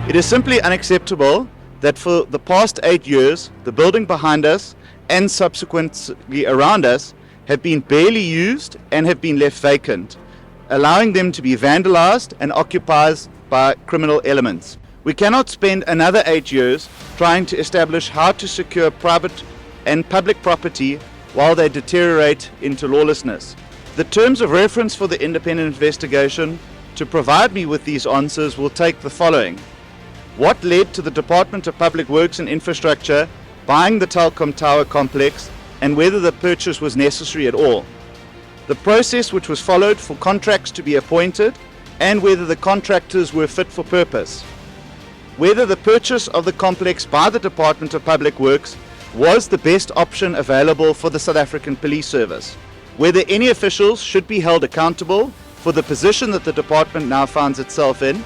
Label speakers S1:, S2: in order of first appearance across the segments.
S1: It is simply unacceptable that for the past 8 years, the building behind us and subsequently around us have been barely used and have been left vacant, allowing them to be vandalized and occupied by criminal elements. We cannot spend another 8 years trying to establish how to secure private and public property while they deteriorate into lawlessness. The terms of reference for the independent investigation to provide me with these answers will take the following. What led to the Department of Public Works and Infrastructure buying the Telkom Tower complex and whether the purchase was necessary at all? The process which was followed for contracts to be appointed and whether the contractors were fit for purpose. Whether the purchase of the complex by the Department of Public Works was the best option available for the South African Police Service. Whether any officials should be held accountable for the position that the department now finds itself in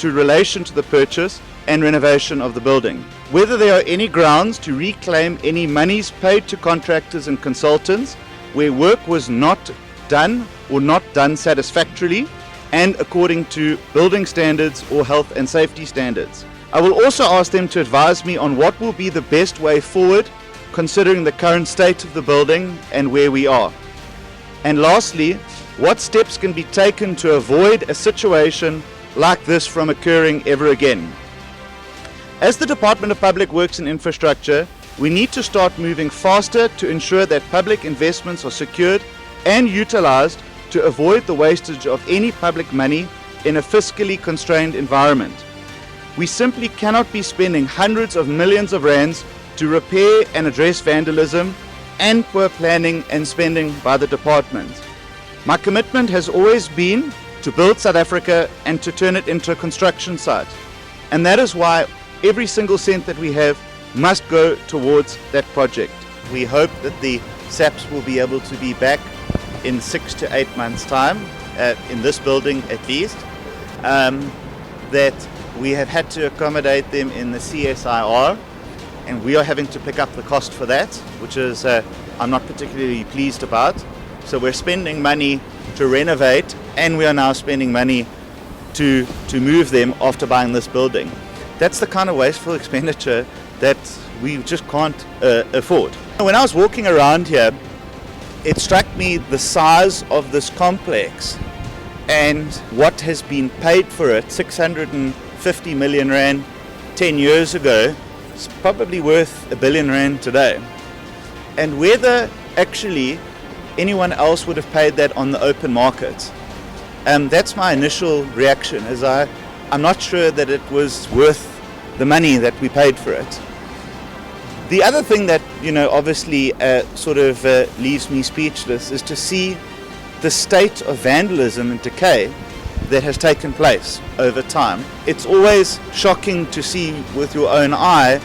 S1: relation to the purchase and renovation of the building. Whether there are any grounds to reclaim any monies paid to contractors and consultants where work was not done or not done satisfactorily and according to building standards or health and safety standards. I will also ask them to advise me on what will be the best way forward considering the current state of the building and where we are. And lastly, what steps can be taken to avoid a situation like this from occurring ever again. As the Department of Public Works and Infrastructure, we need to start moving faster to ensure that public investments are secured and utilized to avoid the wastage of any public money in a fiscally constrained environment. We simply cannot be spending hundreds of millions of rands to repair and address vandalism and poor planning and spending by the department. My commitment has always been to build South Africa and to turn it into a construction site. And that is why every single cent that we have must go towards that project. We hope that the SAPs will be able to be back in 6 to 8 months' time, in this building at least, that we have had to accommodate them in the CSIR, and we are having to pick up the cost for that, which is I'm not particularly pleased about. So we're spending money to renovate, and we are now spending money to move them after buying this building. That's the kind of wasteful expenditure that we just can't afford. When I was walking around here, it struck me the size of this complex and what has been paid for it, 650 million rand 10 years ago, is probably worth R1 billion today. And whether actually anyone else would have paid that on the open market. That's my initial reaction, is I'm not sure that it was worth the money that we paid for it. The other thing that, obviously leaves me speechless is to see the state of vandalism and decay that has taken place over time. It's always shocking to see with your own eye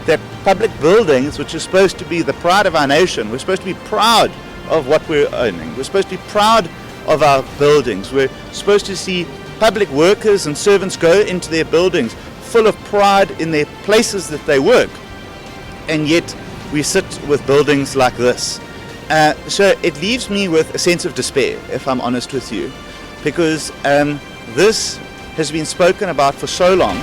S1: that public buildings, which are supposed to be the pride of our nation, we're supposed to be proud of what we're owning. We're supposed to be proud of our buildings. We're supposed to see public workers and servants go into their buildings full of pride in their places that they work. And yet we sit with buildings like this. So it leaves me with a sense of despair, if I'm honest with you, because this has been spoken about for so long.